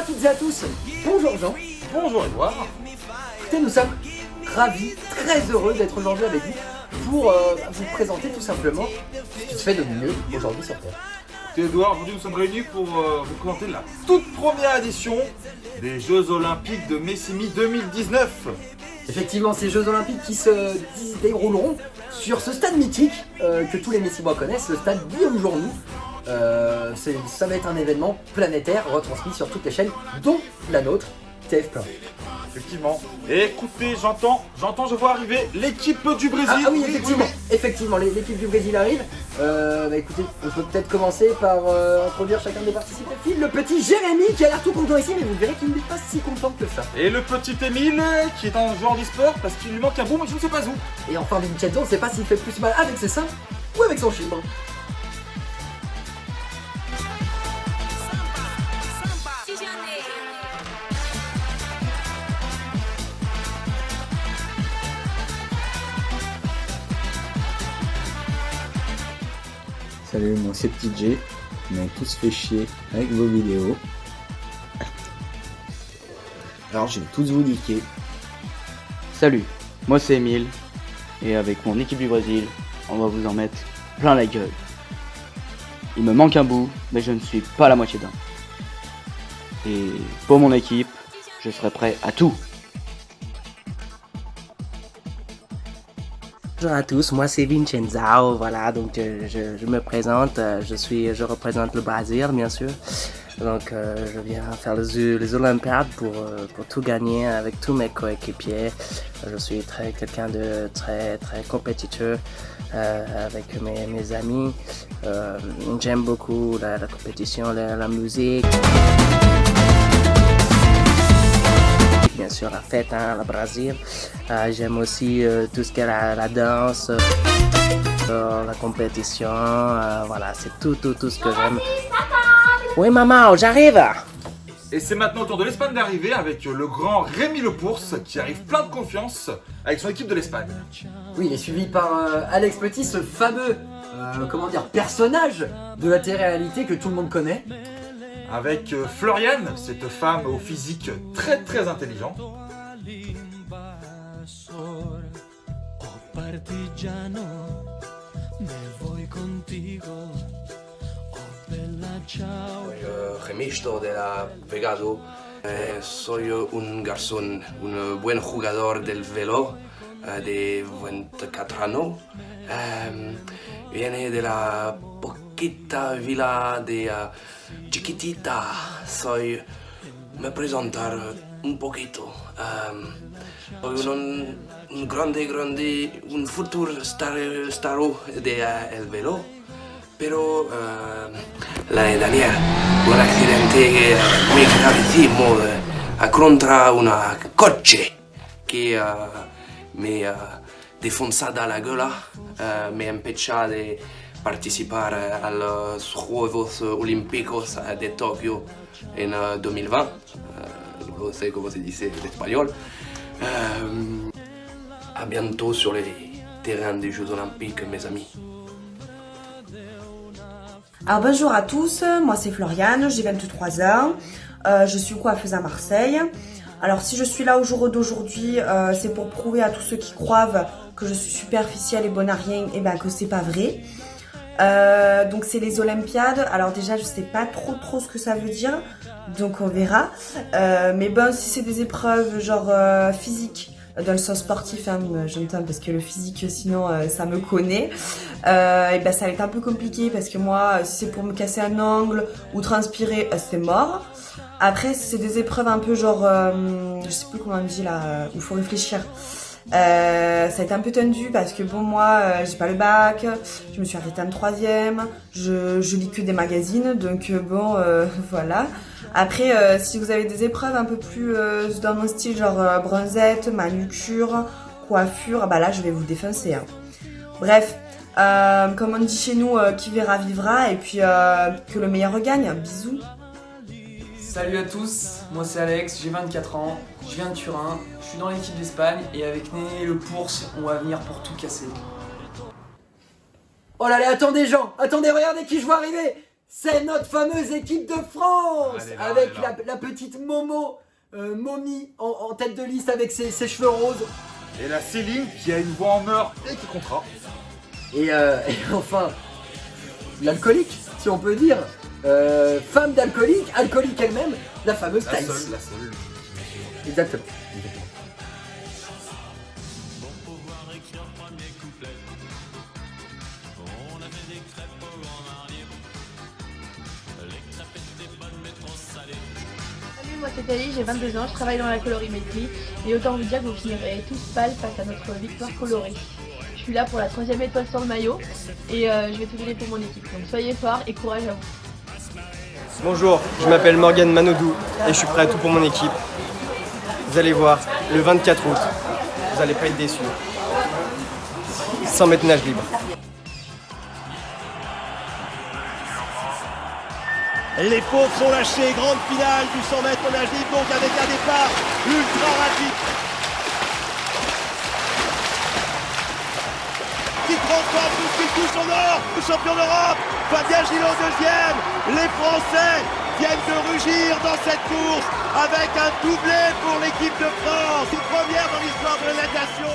toutes et à tous. Bonjour Jean. Bonjour Edouard. Écoutez, nous sommes ravis, très heureux d'être aujourd'hui avec vous pour vous présenter tout simplement ce qui se fait de mieux aujourd'hui sur Terre. Écoutez Edouard, aujourd'hui nous sommes réunis pour vous présenter la toute première édition des Jeux Olympiques de Messimy 2019. Effectivement, ces Jeux Olympiques qui se dérouleront sur ce stade mythique que tous les Messimois connaissent, le stade Guillaume Journoud. Ça va être un événement planétaire retransmis sur toutes les chaînes, dont la nôtre, TF1. Effectivement. Et écoutez, je vois arriver l'équipe du Brésil. Ah oui, effectivement, l'équipe du Brésil arrive. Écoutez, on peut peut-être commencer par introduire chacun des participants. Le petit Jérémy qui a l'air tout content ici, mais vous verrez qu'il n'est pas si content que ça. Et le petit Émile qui est un joueur d'e-sport parce qu'il lui manque un bout, mais je ne sais pas où. Et enfin Vincenzo, on ne sait pas s'il fait plus mal avec ses seins ou avec son chibre. Salut, moi c'est Petit J, on m'a tous fait chier avec vos vidéos. Alors je vais tous vous niquer. Salut, moi c'est Emile, et avec mon équipe du Brésil, on va vous en mettre plein la gueule. Il me manque un bout, mais je ne suis pas la moitié d'un. Et pour mon équipe, je serai prêt à tout. Bonjour à tous, moi c'est Vincenzo, voilà, donc je me présente, je représente le Brésil bien sûr, donc je viens faire les Olympiades pour tout gagner avec tous mes coéquipiers. Je suis quelqu'un de très compétiteur avec mes amis, j'aime beaucoup la compétition, la musique. Bien sûr la fête, la Brésil. J'aime aussi tout ce qui est la danse, la compétition, voilà, c'est tout ce que j'aime. Oui maman, j'arrive. Et c'est maintenant au tour de l'Espagne d'arriver avec le grand Rémi Lepours qui arrive plein de confiance avec son équipe de l'Espagne. Oui, il est suivi par Alex Petit, ce fameux personnage de la télé-réalité que tout le monde connaît. Avec Floriane, cette femme au physique très intelligent. Rémi, estoy de la Vegado. Soy un garzón, un buen jugador del velo de 24 años. Viene de la poquita villa de Chiquitita. Me presentar un poquito. Soy un grande, un futuro staro de el velo. Pero Daniel, un accidente muy gravísimo contra una coche que me ha defonzado la gola, me ha impedido de participar a los Juegos Olímpicos de Tokio en 2020. No sé cómo se dice en español. À bientôt sur les terrains des Jeux Olympiques, mes amis. Alors bonjour à tous, moi c'est Floriane, j'ai 23 ans, je suis coiffeuse à Marseille. Alors si je suis là au jour d'aujourd'hui, c'est pour prouver à tous ceux qui croient que je suis superficielle et bonne à rien, et ben que c'est pas vrai. Donc c'est les Olympiades, alors déjà je sais pas trop ce que ça veut dire, donc on verra. Mais bon, si c'est des épreuves genre physiques, dans le sens sportif, hein, j'entends, parce que le physique sinon ça me connaît, et ben ça va être un peu compliqué parce que moi si c'est pour me casser un ongle ou transpirer, c'est mort. Après si c'est des épreuves un peu genre je sais plus comment on dit là, où il faut réfléchir, ça a été un peu tendu parce que bon, moi j'ai pas le bac, je me suis arrêtée en 3e, je lis que des magazines, donc bon voilà. Après si vous avez des épreuves un peu plus dans mon style, genre bronzette, manucure, coiffure, bah là je vais vous défoncer, hein. Bref, comme on dit chez nous, qui verra vivra, et puis que le meilleur gagne. Bisous. Salut à tous, moi c'est Alex, j'ai 24 ans, je viens de Turin, je suis dans l'équipe d'Espagne et avec Néné Lepours, on va venir pour tout casser. Oh là là, attendez Jean, attendez, regardez qui je vois arriver. c'est notre fameuse équipe de France Elle est là, avec elle est là. la petite Momo, Momi en tête de liste avec ses cheveux roses. Et la Céline qui a une voix en or et qui comptera. Et enfin, l'alcoolique, si on peut dire. Femme d'alcoolique, alcoolique elle-même, la fameuse La Thaïs. seule. Exactement. Salut, moi c'est Ali, j'ai 22 ans, je travaille dans la colorimétrie et autant vous dire que vous finirez tous pâles face à notre victoire colorée. Je suis là pour la 3e étoile sur le maillot et je vais tout donner pour mon équipe. Donc soyez forts et courage à vous. Bonjour, je m'appelle Morgane Manodou et je suis prêt à tout pour mon équipe. Vous allez voir, le 24 août, vous allez pas être déçus. 100 mètres nage libre. Les pauvres sont lâchés, grande finale du 100 mètres nage libre, donc avec un départ ultra rapide. Qui transforme tout ce qui touche en or, le champion d'Europe, Fabien Gillot deuxième. Les Français viennent de rugir dans cette course avec un doublé pour l'équipe de France, une première dans l'histoire de la natation.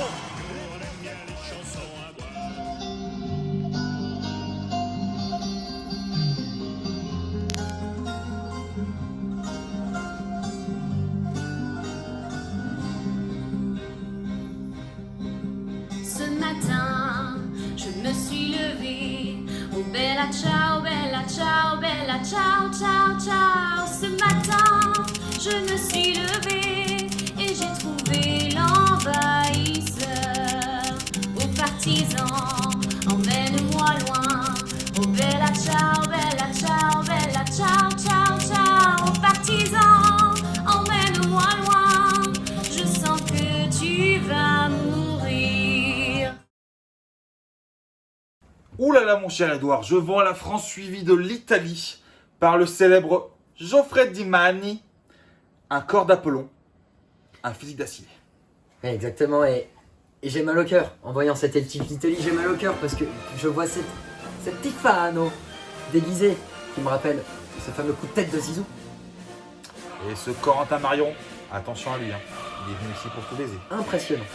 Ce matin, je me suis levée. Oh bella ciao, ciao, ciao. Ce matin, je me suis levée et j'ai trouvé l'envahisseur. Aux partisans, emmène-moi loin. Oh bella ciao, ciao, ciao. Aux partisans, emmène-moi loin. Je sens que tu vas mourir. Ouh là là mon cher Edouard, je vois la France suivie de l'Italie par le célèbre Geoffrey Di Mani, un corps d'Apollon, un physique d'acier. Exactement, et j'ai mal au cœur en voyant cette équipe d'Italie, j'ai mal au cœur parce que je vois cette Tifano déguisée qui me rappelle ce fameux coup de tête de Zizou. Et ce Corentin Marion, attention à lui, hein. Il est venu ici pour tout baiser. Impressionnant.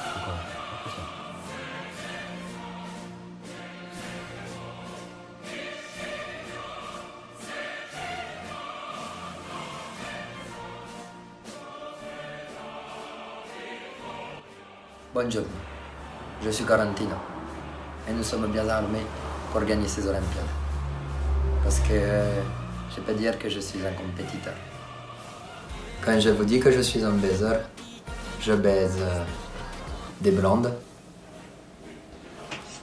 Bonjour, je suis Corentino et nous sommes bien armés pour gagner ces Olympiades. Parce que je peux dire que je suis un compétiteur. Quand je vous dis que je suis un baiser, je baise des blondes,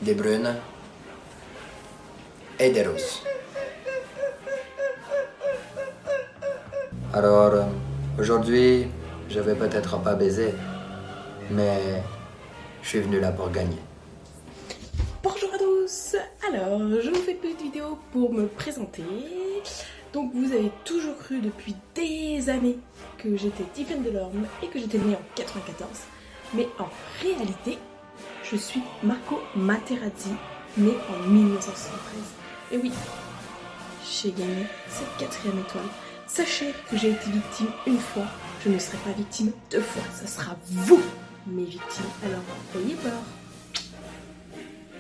des brunes et des roses. Alors, aujourd'hui, je vais peut-être pas baiser, mais je suis venu là pour gagner. Bonjour à tous. Alors, je vous fais une petite vidéo pour me présenter. Donc, vous avez toujours cru depuis des années que j'étais Tiffaine Delorme et que j'étais née en 94. Mais en réalité, je suis Marco Materazzi, née en 1973. Et oui, j'ai gagné cette 4e étoile. Sachez que j'ai été victime une fois, je ne serai pas victime 2 fois. Ce sera vous, mes victimes. Alors, ayez peur.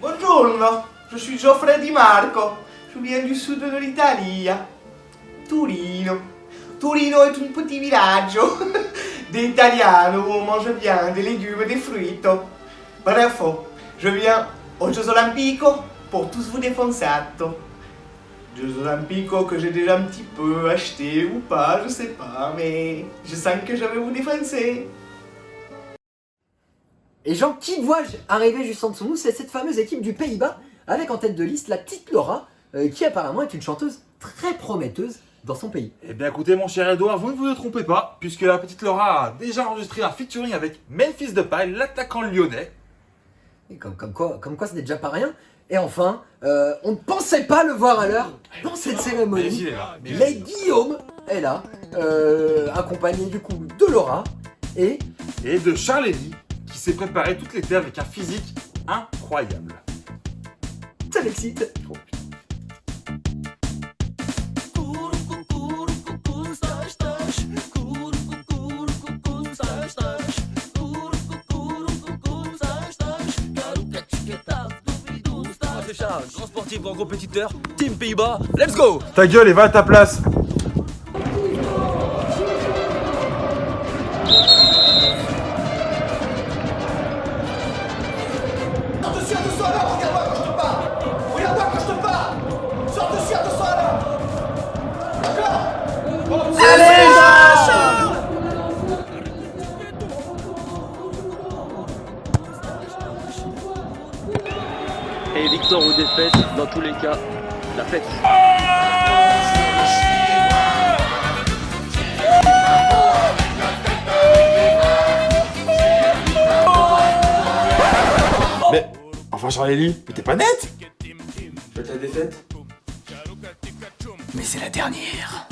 Buongiorno, je suis Geoffrey Di Marco, je viens du sud de l'Italie, Torino. Torino est un petit village des Italiens où on mange bien des légumes, des fruits. Bref, je viens aux Jeux Olympiques pour tous vous défoncer. Jeux Olympiques que j'ai déjà un petit peu acheté ou pas, je sais pas, mais je sens que je vais vous défoncer. Et Jean, qui vois-je arriver juste en dessous de nous? C'est cette fameuse équipe du Pays-Bas, avec en tête de liste la petite Laura, qui apparemment est une chanteuse très prometteuse dans son pays. Eh bien écoutez mon cher Edouard, vous ne vous trompez pas, puisque la petite Laura a déjà enregistré un featuring avec Memphis Depay, l'attaquant lyonnais. Et comme quoi ce n'est déjà pas rien. Et enfin, on ne pensait pas le voir à l'heure dans cette cérémonie. Mais il est là. Mais Guillaume est là, accompagné du coup de Laura et de Charlélie, qui s'est préparé toute l'été avec un physique incroyable. Ça m'excite. grand sportif, grand compétiteur, Team Pays-Bas, let's go! Ta gueule et va à ta place. Et victoire ou défaite, dans tous les cas, la fête. Mais, enfin Charlie, mais t'es pas net. Faites la défaite. Mais c'est la dernière.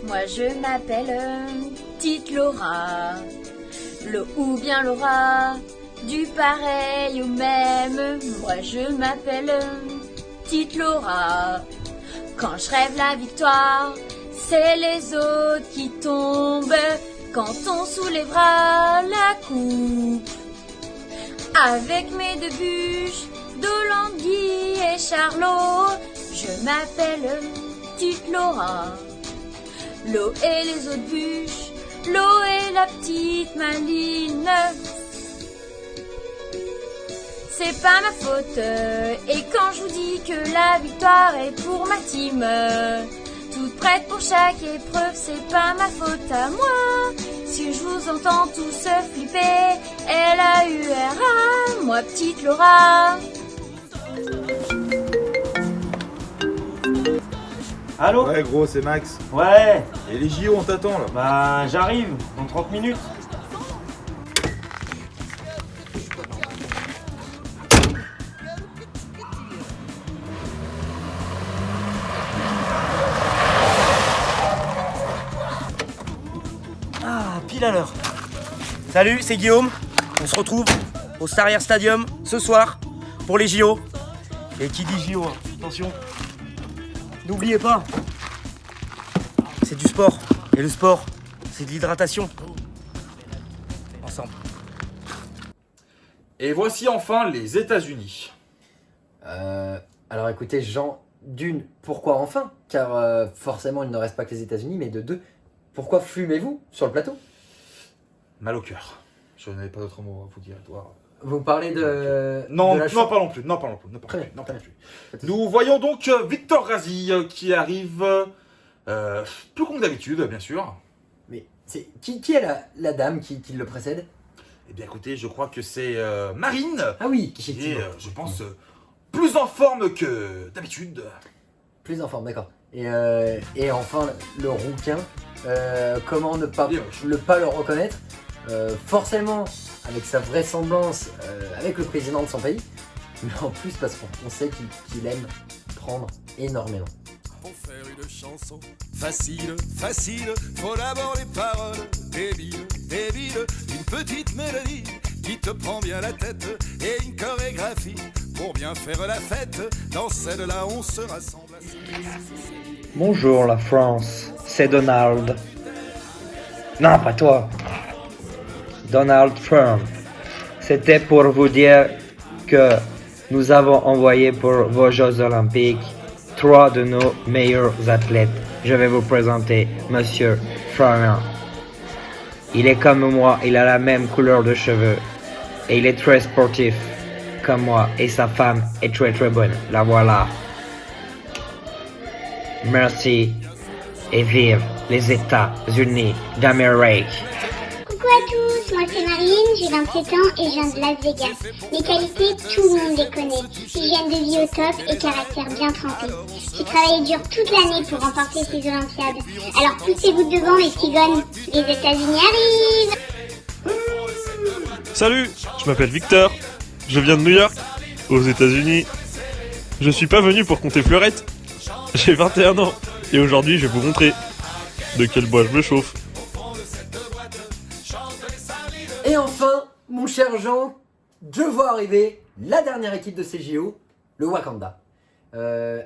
Moi je m'appelle Petite Laura, le ou bien Laura, du pareil au même. Moi je m'appelle Petite Laura, quand je rêve la victoire, c'est les autres qui tombent. Quand on soulèvera la coupe, avec mes deux bûches, Dolande, Guy et Charlot, je m'appelle Petite Laura. L'eau et les autres bûches, l'eau et la petite Maline. C'est pas ma faute, et quand je vous dis que la victoire est pour ma team, toute prête pour chaque épreuve, c'est pas ma faute à moi. Si je vous entends tous flipper, L-A-U-R-A, moi Petite Laura. Allô? Ouais gros, c'est Max. Ouais. Et les JO, on t'attend là. Bah j'arrive, dans 30 minutes. Ah, pile à l'heure. Salut, c'est Guillaume. On se retrouve au Starrière Stadium ce soir pour les JO. Et qui dit JO, attention, n'oubliez pas, c'est du sport. Et le sport, c'est de l'hydratation. Ensemble. Et voici enfin les États-Unis. Alors écoutez, Jean, d'une, pourquoi enfin? Car forcément, il ne reste pas que les États-Unis, mais de deux, pourquoi fumez-vous sur le plateau? Mal au cœur. Je n'avais pas d'autre mot à vous dire, Edouard. Vous parlez de... Non, de la non, parlons plus, non, parlons plus, Très bien, non, parlons plus. Nous voyons donc Victor Razi qui arrive plus con que d'habitude, bien sûr. Mais c'est qui est la dame qui le précède? Eh bien écoutez, je crois que c'est Marine. Ah oui, qui est, je pense, plus en forme que d'habitude. Plus en forme, d'accord. Et enfin, le rouquin, comment ne pas le reconnaître? Forcément, avec sa vraisemblance avec le président de son pays, mais en plus parce qu'on sait qu'il aime prendre énormément. Pour faire une chanson facile, faut d'abord les paroles débiles, une petite mélodie qui te prend bien la tête et une chorégraphie pour bien faire la fête. Dans celle-là, on se rassemble. Bonjour la France, c'est Donald. Non, pas toi. Donald Trump. C'était pour vous dire que nous avons envoyé pour vos Jeux Olympiques 3 de nos meilleurs athlètes. Je vais vous présenter Monsieur Florian. Il est comme moi, il a la même couleur de cheveux. Et il est très sportif, comme moi. Et sa femme est très très bonne. La voilà. Merci. Et vive les États-Unis d'Amérique. Coucou à tous, moi c'est Marine, j'ai 27 ans et je viens de Las Vegas. Mes qualités, tout le monde les connaît. Hygiène de vie au top et caractère bien trempé. J'ai travaillé dur toute l'année pour remporter ces Olympiades. Alors poussez-vous devant les cigognes, les États-Unis arrivent. Salut, je m'appelle Victor, je viens de New York, aux États-Unis. Je suis pas venu pour compter fleurettes. J'ai 21 ans et aujourd'hui je vais vous montrer de quel bois je me chauffe. Et enfin, mon cher Jean, je vois arriver la dernière équipe de ces JO, le Wakanda.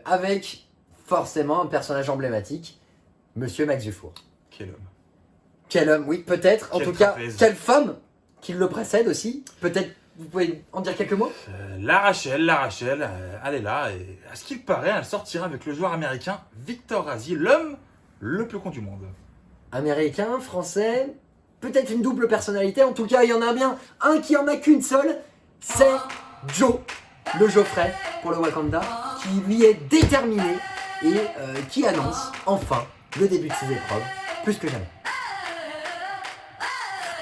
Avec forcément un personnage emblématique, Monsieur Max Dufour. Quel homme. Quel homme, oui, peut-être. En Quel tout cas, trapèze. quelle femme qui le précède aussi. Peut-être, vous pouvez en dire quelques mots? La Rachel, elle est là. Et à ce qu'il paraît, elle sortira avec le joueur américain Victor Razi, l'homme le plus con du monde. Américain, français, peut-être une double personnalité. En tout cas, il y en a bien un qui en a qu'une seule. C'est Joe, le Geoffrey pour le Wakanda, qui lui est déterminé et qui annonce enfin le début de ses épreuves, plus que jamais.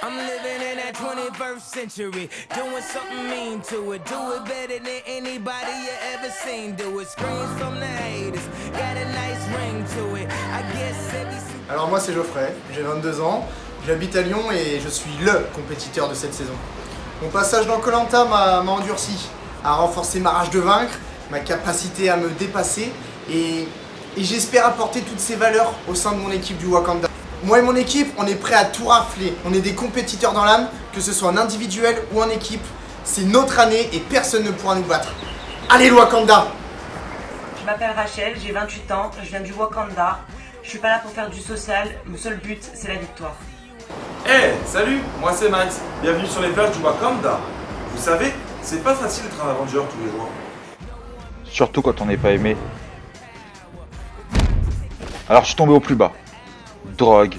I'm living in that 21st century, doing something mean to it. Do it better than anybody you ever seen. Do it, screams from the haters, got a nice ring to it. I guess every... Alors moi c'est Geoffrey, j'ai 22 ans, j'habite à Lyon et je suis LE compétiteur de cette saison. Mon passage dans Koh-Lanta m'a endurci, a renforcé ma rage de vaincre, ma capacité à me dépasser et j'espère apporter toutes ces valeurs au sein de mon équipe du Wakanda. Moi et mon équipe, on est prêts à tout rafler. On est des compétiteurs dans l'âme, que ce soit en individuel ou en équipe. C'est notre année et personne ne pourra nous battre. Allez le Wakanda! Je m'appelle Rachel, j'ai 28 ans, je viens du Wakanda. Je suis pas là pour faire du social, mon seul but c'est la victoire. Hey, salut, moi c'est Max. Bienvenue sur les plages du Wakanda. Vous savez, c'est pas facile d'être un Avenger tous les jours. Surtout quand on n'est pas aimé. Alors je suis tombé au plus bas. Drogue,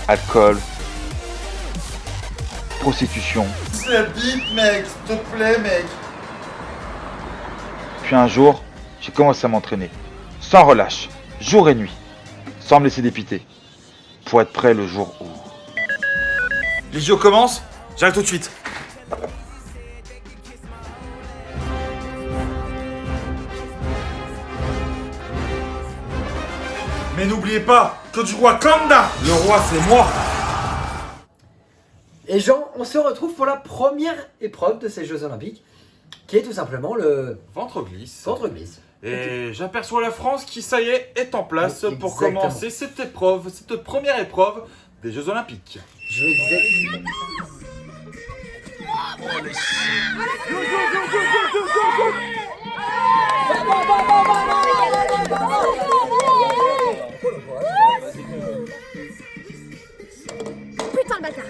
alcool, prostitution. C'est la bite mec, s'il te plaît mec. Puis un jour, j'ai commencé à m'entraîner. Sans relâche, jour et nuit. Sans me laisser dépiter. Pour être prêt le jour où... Les JO commencent, j'arrive tout de suite. Mais n'oubliez pas que du Wakanda, le roi c'est moi. Et Jean, on se retrouve pour la première épreuve de ces Jeux Olympiques, qui est tout simplement le ventre-glisse. Ventre-glisse. Et j'aperçois la France qui, ça y est en place pour Exactement. commencer cette épreuve, cette première épreuve des Jeux Olympiques. Je le disais. Putain de bâtard!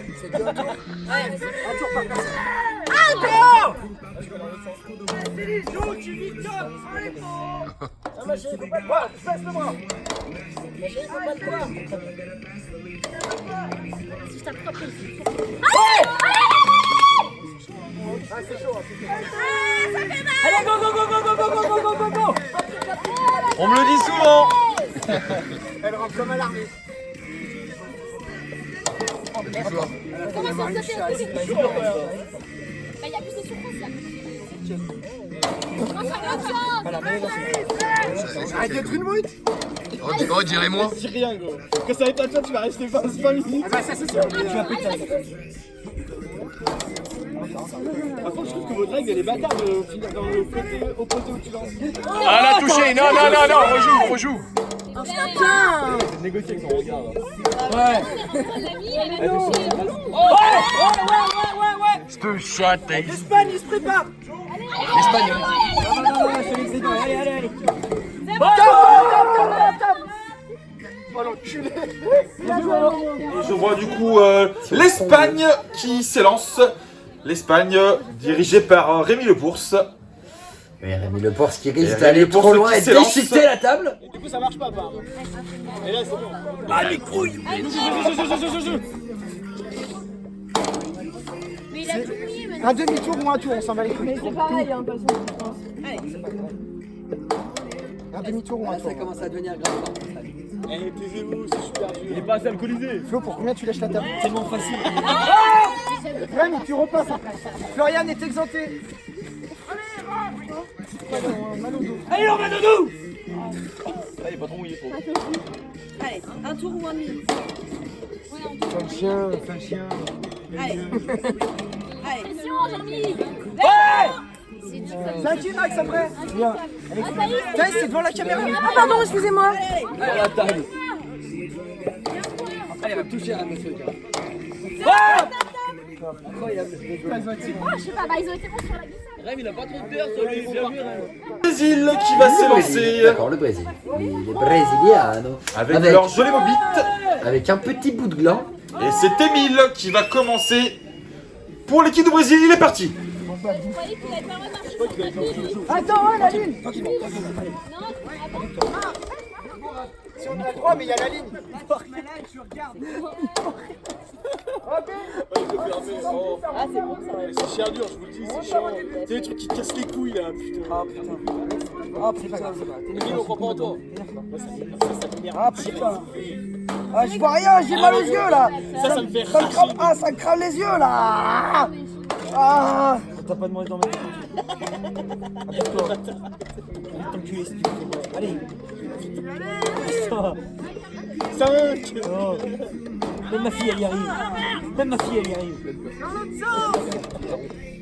Un tour par personne. C'est les jours, tu vis top! Ah ma chérie, faut pas le croire, baisse le bras. Ma chérie, faut pas le croire. Si je t'approche ici. Ah c'est chaud, c'est chaud. Ça fait mal! Allez, go, go, go, go, go, go, go, go, go, go. On me le dit souvent. Elle rentre comme à l'armée. Comment ça se fait? Il y a plus de surface là. Arrête d'être une brute. Oh, dirais-moi. Dis rien, gros. Que ça va être à toi, tu vas rester 20 minutes. Ah bah ça c'est sûr. Tu vas péter la gueule. Par contre, je trouve que votre règle elle est bâtarde de finir dans le côté opposé où tu lances. Ah, elle a touché. Non, non, non, non, rejoue. Putain! C'est de négocier avec son regard. Ouais. Je te chatte. L'Espagne, il se prépare. L'Espagne. Non, c'est l'excédent. Allez, allez, allez. Oh l'enculé. Et je vois du coup l'Espagne qui s'élance. L'Espagne dirigée par Rémi Lepours. Oui, Rémi Lepours qui risque Rémi d'aller Lepours trop loin qui et s'élance. déchiqueter la table. Et du coup, ça marche pas, apparemment. Et là, c'est bon. Ah, les couilles. Mais il a tout mis maintenant. Un demi-tour ou un tour, on s'en va les couilles. Mais c'est pareil, hein, de toute façon, je pense. Allez. Un demi-tour ou un tour. Ça commence à devenir grave. Eh, taisez-vous, c'est super dur. Il est pas assez alcoolisé. Flo, pour combien tu lèches la table? Tellement facile. Ouais, mais tu repasses après. Florian est exempté. Allez, on va dodo. Allez, pas trop mouillé, faut. Allez, un tour ou un demi. Fais le chien, fais le chien. Allez. Allez. Pression, Jean-Mi. C'est à qui, Max, après? Viens. Thaïs, c'est devant la caméra. Ah, pardon, excusez-moi. Allez, la table. Allez, elle va me toucher à monsieur. Incroyable. Je sais pas, ils ont été bons sur la glissade. Rem, il a pas trop de terre, ça lui bien vu. Brésil qui va s'élancer. D'accord, le Brésil. Les Brésilianos. Avec leur joli bobite. Avec un petit bout de gland. Et c'est Émile qui va commencer pour l'équipe du Brésil. Il est parti. Attends, ouais, la ligne. Si on a le droit, mais il y a la ligne. Tu regardes. Ah, c'est bon ça. C'est chiant dur, je vous le dis, c'est chiant. C'est des trucs qui te cassent les couilles là, putain. Ah putain. Ah putain, c'est pas. T'es on croit pas en toi. Ah putain. Ah, je vois rien, j'ai mal aux yeux là. Ça me fait rager. Ah, ça me crame les yeux là. Ah. T'as pas demandé d'en mettre. Appuie-toi. T'enculer si tu veux. Allez. 5. Oh. Même ma fille elle y arrive. Même ma fille elle y arrive. Dans l'autre sens.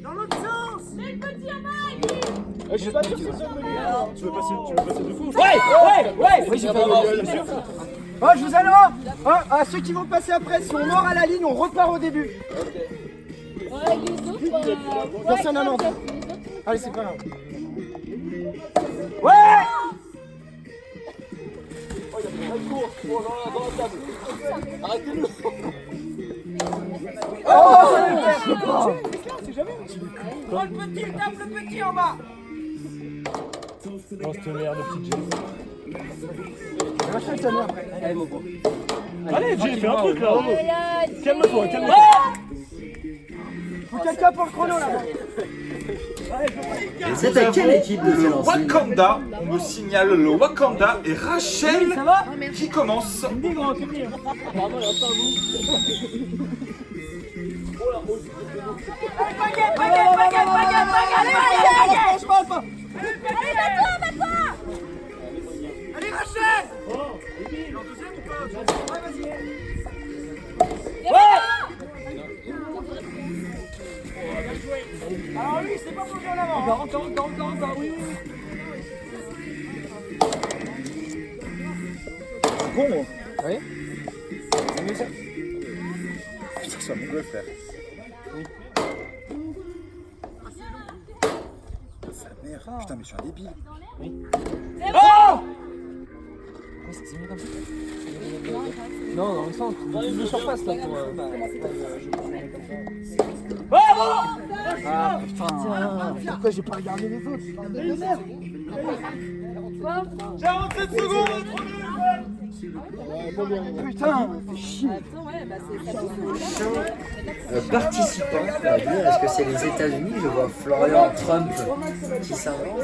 Dans l'autre sens. C'est le petit Amaï. Je suis pas sûr que c'est ça. Tu veux passer de fou? Ouais. Oui, j'ai fait bien sûr. Oh, je vous annonce, à ceux qui vont passer après, si on mord à la ligne, on repart au début. Ouais, les autres. Personne à l'envers. Allez, c'est pas grave. Ouais. Arrêtez-le. Oh, c'est jamais. Prends le petit, tape le petit en bas. Non, c'est une merde, le petit Jay. Rachel ta mère après. Allez, mon gros. Allez, Jay, fais un truc là. Calme-toi, calme-toi. Faut quelqu'un pour le chrono là. C'est à quelle équipe de s'élancer? Wakanda, on me signale le Wakanda et Rachel qui commence. Allez, Rachel. Alors lui, c'est pas plongé en avant. Encore, oui. Con. Oui. C'est mieux ça. Putain, c'est un bon goal, frère. Oui. Sa mère. Putain, mais je suis un débile. Oui. Oh! C'est mieux comme ça. Non, dans le centre. Double surface là pour. Ah putain. Pourquoi j'ai pas regardé les autres? De merde. 47 secondes. Putain, fais chier. Participants, on va dire, est-ce que c'est les États-Unis? Je vois Florian Trump qui s'avance.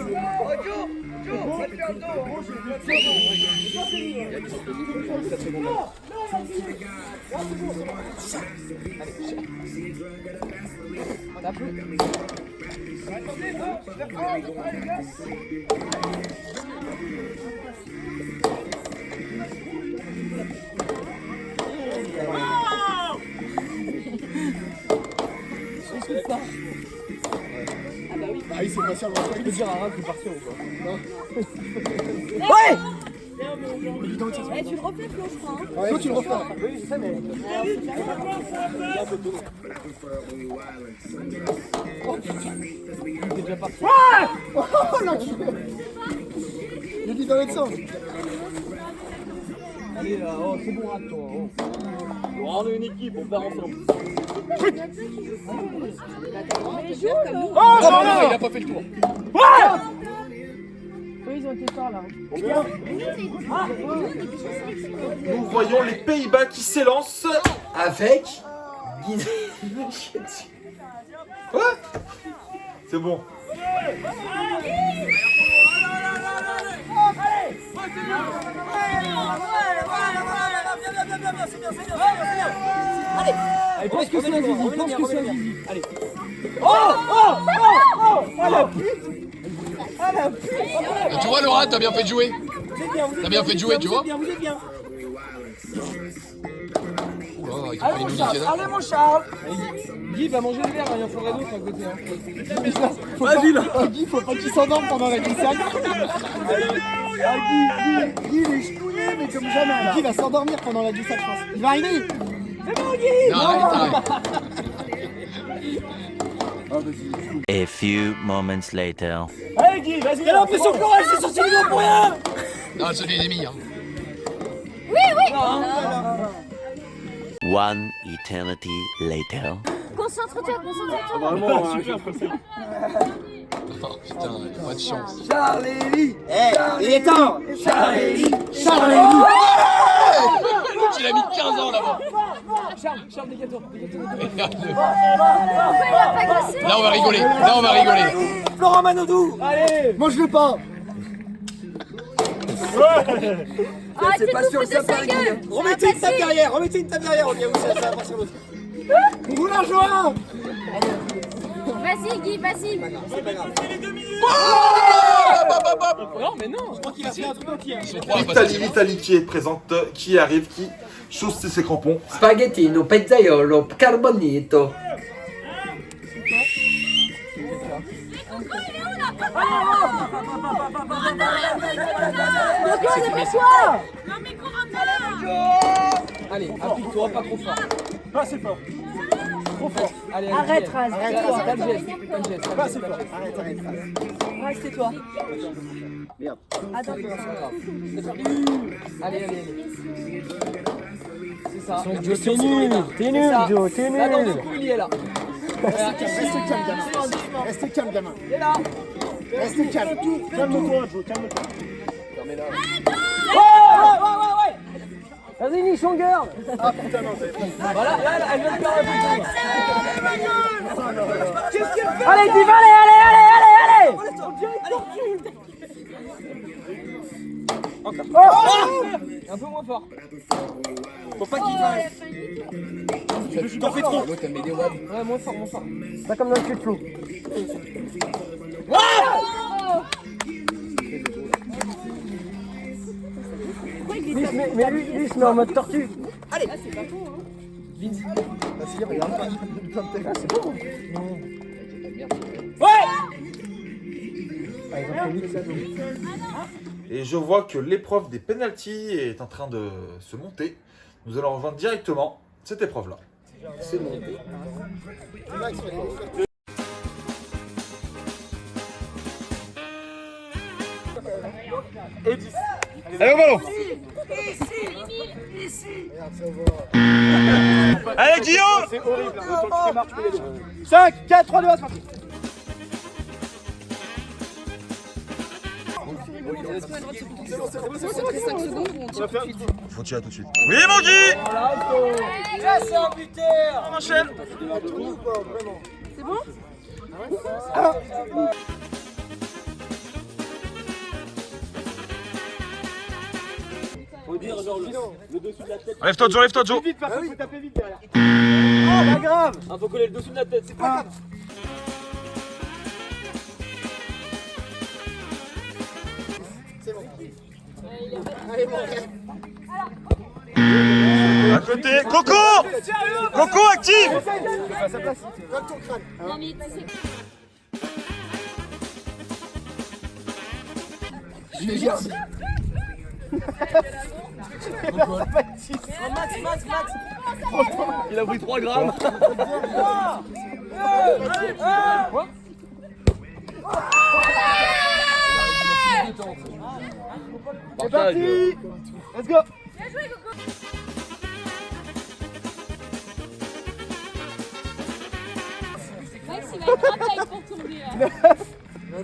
Ah oui, c'est pas sûr, je peux dire à Raph de partir ou pas? Non. Ouais! Eh, tu le refais, Flo, je crois. Ouais, toi, tu le refais. Oui, je sais, mais. Oh putain! T'es déjà parti. Oh l'enculé! Il dit dans l'autre sens. Allez là, oh, c'est bon, rate toi. Oh. On est une équipe, on part ensemble. Oh non, il a pas fait le tour. Oui, ils ont été forts là. Nous voyons les Pays-Bas qui s'élancent avec Quoi? C'est bon. Allez, pense que c'est la Zizi, pense que c'est la Zizi. Allez. Oh la pute. Ah la pute. Tu vois Laura, t'as bien fait de jouer. T'as bien fait de jouer, tu vois. Vous êtes bien. Oh, il Allez mon Charles, allez mon Charles. Guy va manger le verre, il en faudrait d'autres à côté. Vas-y là. Guy, faut pas qu'il s'endorme pendant la glissade. Guy, il est ch'touillé, mais comme jamais. Guy va s'endormir pendant la glissade, je pense. Il va arriver. C'est bon, Guy. Non, arrête. A few moments later. Allez Guy, vas-y. T'as l'impression que Laurel s'est sorti vidéo pour rien. Non, c'est des ennemis. Hein. Oui, oui. One eternity later. Concentre-toi, concentre-toi. Vraiment, super pression. Oh putain, il a pas de chance. Charlie. Il est temps. Charlie. Il a mis 15 ans là-bas. Charles, dégage-toi. Là, on va rigoler. Là, on va rigoler. Florent Manodou. Allez, mange-le pas. C'est pas sûr que ça passe. Remettez une table derrière, au cas où ça va partir l'autre. Roule la joie. Vas-y Guy, vas-y. C'est pas grave. Non mais non, je crois qu'il a fait un truc entier. L'Italie qui est présente, qui arrive, qui chausse ses crampons. Spaghettino, pizzaiolo, carbonito. Allez, applique-toi, pas trop fort. Pas assez fort. Trop fort. Allez, Arrête, Raz. T'as le geste. Pas assez fort. Arrête, Raz. Raz, c'est toi. Merde. Attends. Allez. C'est ça. T'es nul, Joe, t'es nul. Là, dans le coup, il y est là. Reste calme, gamin. Il est là. Reste calme. Calme-toi, Joe, calme-toi. Non, mais là. Ouais. Vas-y, Nichon Girl. Ah putain, non, voilà, là, elle vient de perdre un peu. Allez, Diva, allez. Encore. Un peu moins fort. Faut pas qu'il fasse. Tu t'en fais trop. Ouais, moins fort. Pas comme dans le cul de Flo. Mais lui, il se met en mode tortue. Allez. C'est pas bon, hein. Vinci. Vas-y, regarde. Ah, c'est bon. Et je vois que l'épreuve des pénaltys est en train de se monter. Nous allons rejoindre directement cette épreuve-là. C'est monté. Et 10. Allez au ballon. Allez Guillaume. C'est horrible, le temps que tu marches, tu peux les deux. 5, 4, 3, 2, 1, c'est parti. Faut tirer tout de suite. Oui mon Guy. Là c'est un buteur. On enchaîne. C'est bon? Faut dire genre le dessous de la tête. Lève-toi Joe. Vite, parce qu'il faut taper vite derrière. Oh, pas grave. Faut coller le dessous de la tête, c'est pas grave. C'est bon. Allez, bon. À côté. Coco active. À sa place. Comme ton crâne. Non mais tu sais. Je vais dire. Max. Il a pris 3 grammes. C'est parti. Let's go. Max, il va être en taille pour tomber là. 9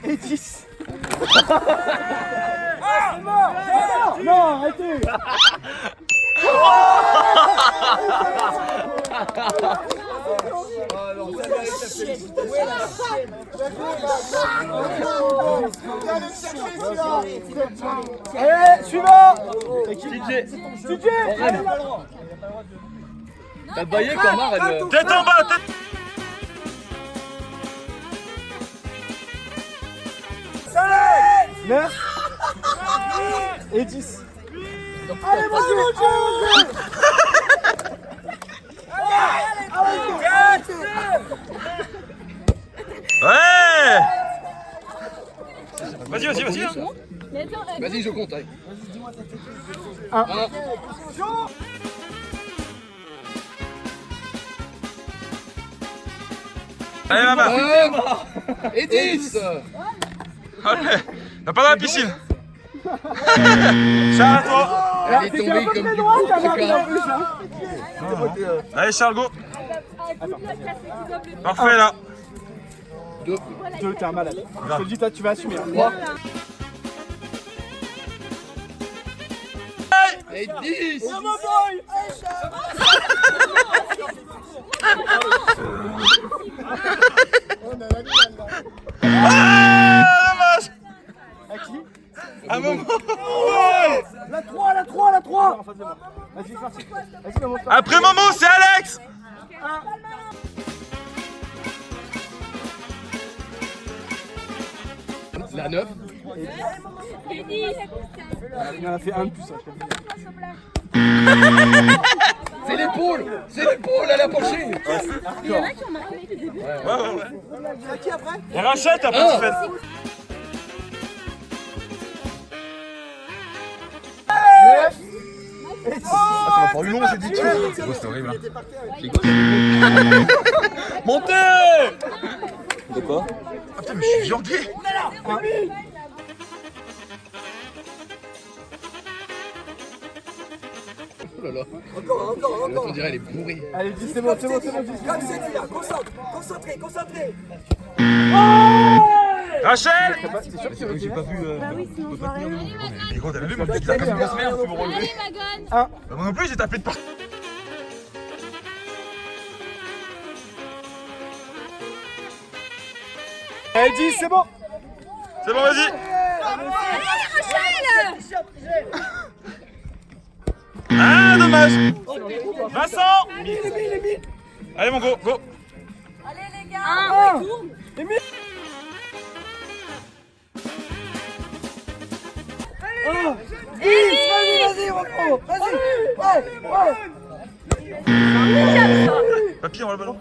et 10. Ah, c'est mort. Non, arrêtez. Allez, suivant. TJ. T'as baillé comme un. Tête en bas, tête. 9 et 10. Allez, vas-y, mon Dieu. Ouais. Vas-y. Hein. Vas-y, je compte. Allez. 1. Allez, maman. Et 10. Allez, t'as pas dans la piscine. Charles, à toi. Elle est tombée comme du gros coca. Allez, Charles, go. Parfait, là. 2, t'es un malade. Je te le dis, toi, tu vas assumer. 3. Et 10. Ah, dommage. À qui? Un moment. La 3. Vas-y, c'est parti. Vas-y, maman. Après Momo, c'est Alex. La 9. Il en a fait un de plus, ça, je te le dis. C'est l'épaule. C'est l'épaule, elle a penché. Il y en a qui ont marqué depuis le début. Ouais. Et Rachel, t'as pas fait. Ça m'a paru long, j'ai dit tout. C'est beau, c'est horrible. Montez. De quoi? Ah putain, mais je suis viandé. Oh là là. Encore. On dirait elle est bourrée. Allez, dis, c'est bon. Comme c'est dit, concentré. Rachel. J'ai pas vu. Bah oui, sinon je vois rien. Mais gros, t'as vu mon petit tapis de grosse merde, tu peux me relever. Allez, Moi non plus, j'ai tapé de partout. Allez, dis, c'est bon. C'est bon, vas-y. Ah, dommage. Vincent. Allez, mon go. Allez les gars, retourne. Vas-y, Rocco. Vas-y. Ouais. Papy, on va le ballon.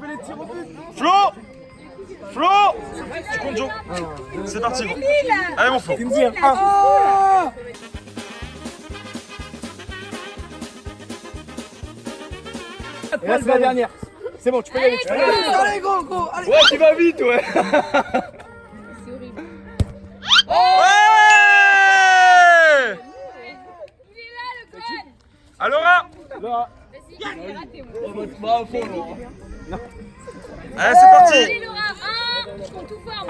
Flo, tu comptes Joe. C'est parti, gros. Allez, mon Flo. Tu me dis 1. Et là, c'est la dernière. C'est bon, tu peux y aller. Allez, go. Allez. Ouais, tu vas vite, ouais. C'est horrible. Ouais. Il est là le code. Laura. Laura. Vas-y, j'ai raté moi. Allez, c'est parti. Allez Laura, 1, je compte tout fort.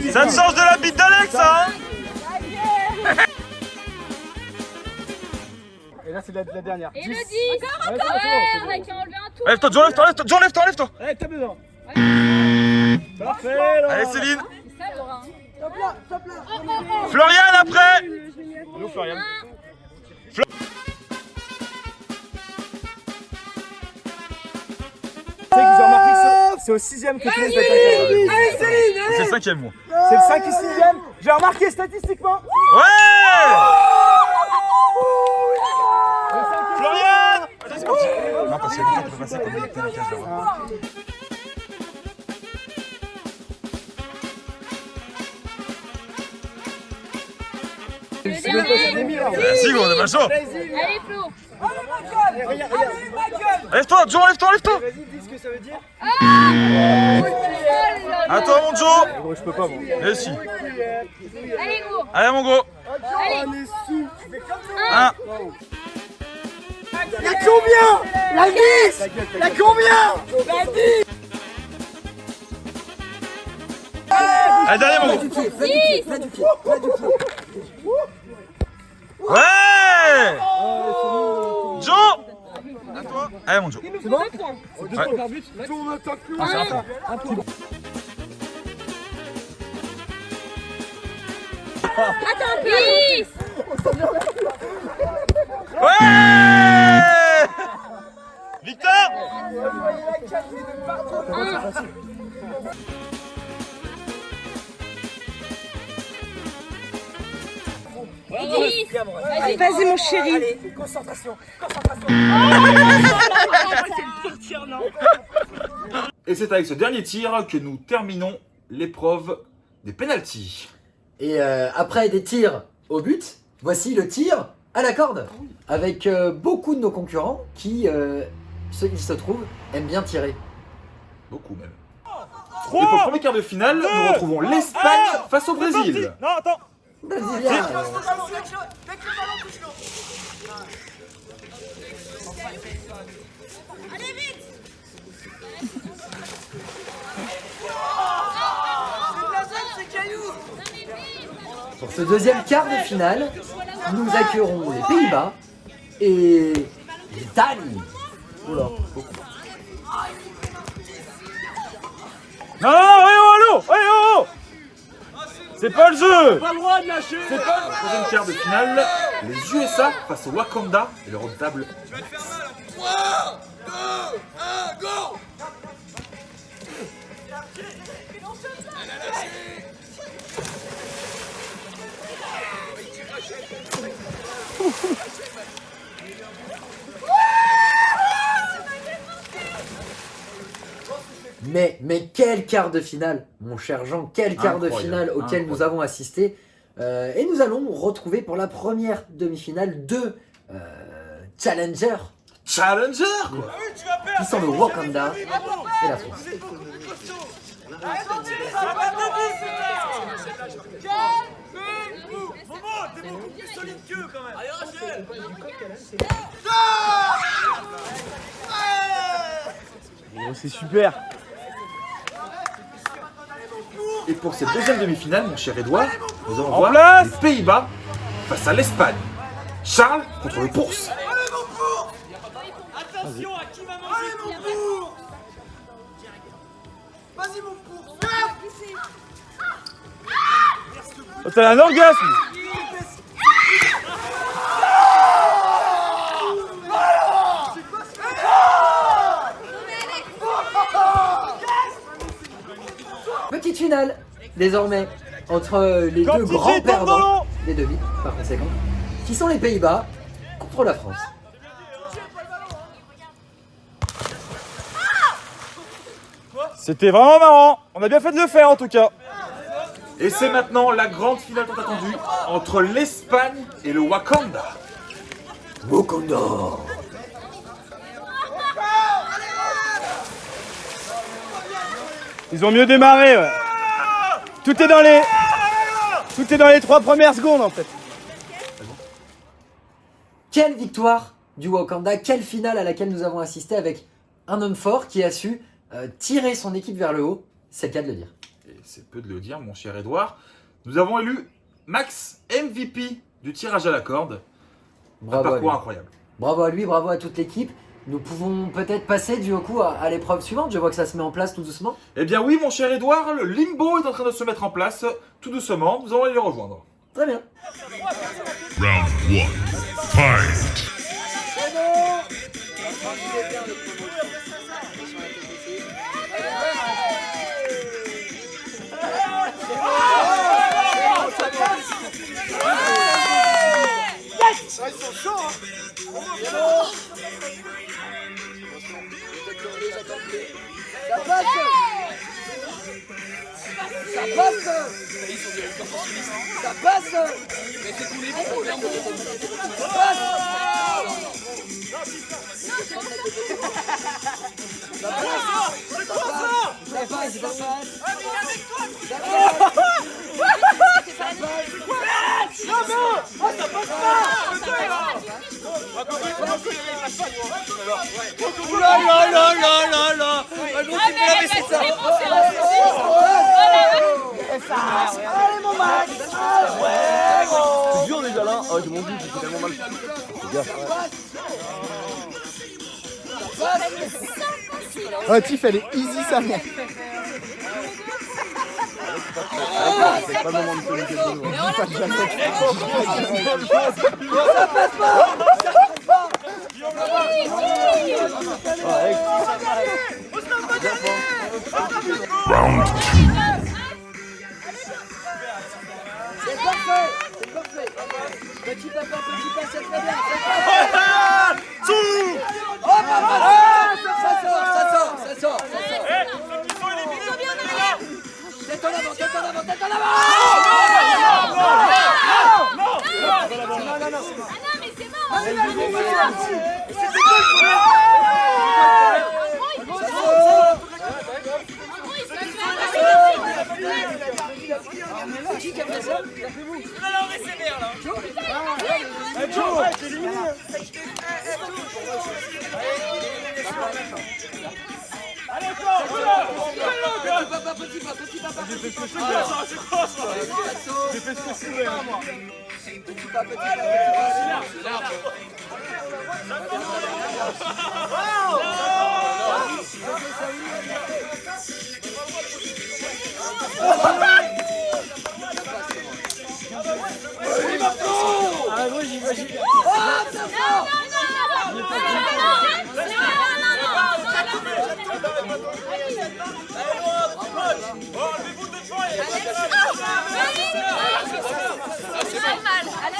2. Ça te change de la bite d'Alex, hein. Et là, c'est la dernière. Et le 10. Encore. On a qu'à enlever un tour. Lève-toi, John, lève-toi. Allez, tape dedans. Parfait, Laura. Allez, Céline. C'est ça Laura. Top là. Florian, après. Allô, Florian. Vous avez remarqué que c'est au 6ème que tu laisses d'attaquer. Allez, Céline, allez. C'est le 5ème, moi. C'est le 5 et 6ème. J'ai remarqué statistiquement. Ouais. Florian. Allez, c'est parti. Non, parce qu'il y a quelqu'un qui peut passer comme il était la cage là-bas. Merci, gros, on est pas chaud. Allez Flo. Lève-toi, John, lève-toi. Vas-y, dis ce que ça veut dire. À toi, mon Joe. Gros, je peux pas, moi. Mais si. Allez gros. Allez, mon gros. Allez. 1. Y'a combien? La 10. Y'a combien? La 10. Allez, dernier, mon gros. 10. Ouais. Joe. À toi. Allez, mon Joe. C'est bon? Ouais. Par but. Tout en même temps que nous. Ah, c'est un point. Un point. Attends, 10. Ouais. Victor. Vas-y mon chéri. Allez, concentration. Et c'est avec ce dernier tir que nous terminons l'épreuve des pénaltys. Et après des tirs au but, voici le tir à la corde. Avec beaucoup de nos concurrents qui il se trouve, aime bien tirer. Beaucoup même. Et pour le premier quart de finale, nous retrouvons l'Espagne face au Brésil. Non, attends. Vas-y, viens. Allez vite. Pour ce deuxième quart de finale, nous accueillerons les Pays-Bas et l'Italie. Oula, beaucoup. Non, allô, c'est pas le jeu. Pas le droit de lâcher. C'est pas le troisième quart de finale, les USA face au Wakanda et le redoutable. 3, 2, 1, go. Mais quel quart de finale, mon cher Jean, quel quart de Incroyable, finale auquel nous avons assisté. Et nous allons retrouver pour la première demi-finale deux challengers. Challenger quoi. Qui sont le Wakanda et la France. T'es beaucoup plus solide qu'eux quand même. Allez, Rachel. Oh, c'est super. Et pour cette deuxième demi-finale, mon cher Edouard, nous allons En voir place. les Pays-Bas face à l'Espagne. Charles contre le Bourse. Attention à qui va manger mon cours. Vas-y mon cours. Oh, t'as un orgasme. Petite finale, désormais, entre les deux grands perdants des demi, par conséquent, qui sont les Pays-Bas contre la France. C'était vraiment marrant. On a bien fait de le faire en tout cas. Et c'est maintenant la grande finale tant attendue entre l'Espagne et le Wakanda. Wakanda. Ils ont mieux démarré, ouais. Tout est dans les 3 premières secondes en fait. Quelle victoire du Wakanda, quelle finale à laquelle nous avons assisté avec un homme fort qui a su tirer son équipe vers le haut, c'est le cas de le dire. Et c'est peu de le dire, mon cher Edouard. Nous avons élu Max MVP du tirage à la corde. Bravo un à parcours lui. incroyable. Bravo à lui, bravo à toute l'équipe. Nous pouvons peut-être passer du coup à l'épreuve suivante. Je vois que ça se met en place tout doucement. Eh bien oui, mon cher Edouard, le limbo est en train de se mettre en place tout doucement. Nous allons aller le rejoindre. Très bien. Round 1. Fight. Yes. Ils sont chauds hein. Ça passe. Ça passe. Ça passe. Ça allez mon Max. C'est dur déjà là. Oh j'ai mon but, j'ai tellement mal. Fais gaffe. Oh Tiff elle est easy sa mère. C'est pas le moment de se lever de nous. Pas de jamais. Ça passe pas. Ça passe pas. Round 2. C'est parfait. C'est parfait. Petit papa, c'est très bien. Oh, ça sort. Tête en avant, tête en avant, tête en avant. Non, mais c'est mort. C'est qui a fait ça? Alors, mais c'est merde, là. Joe, t'es éliminé. Allez, fort, Petit papa. J'ai fait ce que je voulais. C'est quoi ça? J'ai fait ce que je voulais. Petit papa. Ah, moi j'imagine.